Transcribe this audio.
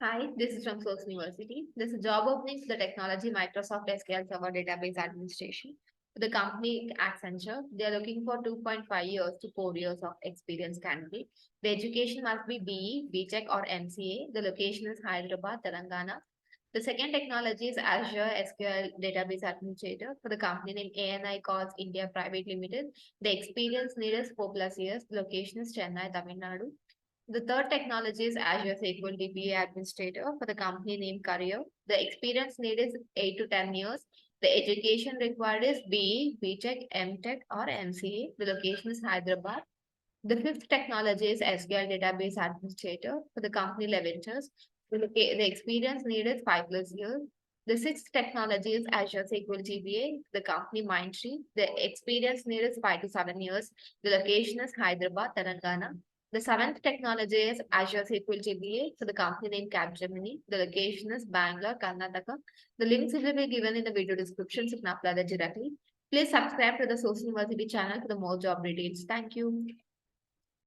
Hi, this is from Sose University. This is job opening for the technology Microsoft SQL Server Database Administration. For the company Accenture, they are looking for 2.5 years to 4 years of experience candidate. The education must be BE, B.Tech or MCA. The location is Hyderabad, Telangana. The second technology is Azure SQL Database Administrator for the company name ANI Calls India Private Limited. The experience needed is 4 plus years. The location is Chennai, Tamil Nadu. The third technology is Azure Sql Dba administrator for the company name Career. The experience needed is 8 to 10 years. The education required is BE, B.Tech, M.Tech or MCA. The location is Hyderabad. The fifth technology is SQL Database Administrator for the company Liventus. The experience needed is 5 plus years. The sixth technology is Azure Sql Dba, the company Mindtree. The experience needed is 5 to 7 years. The location is Hyderabad, Telangana. The seventh technology is Azure Sql Dba for the company name Capgemini. The location is Bangalore, Karnataka. The links will be given in the video description so you can apply that directly. Please subscribe to the Sose University channel for the more job details. Thank you.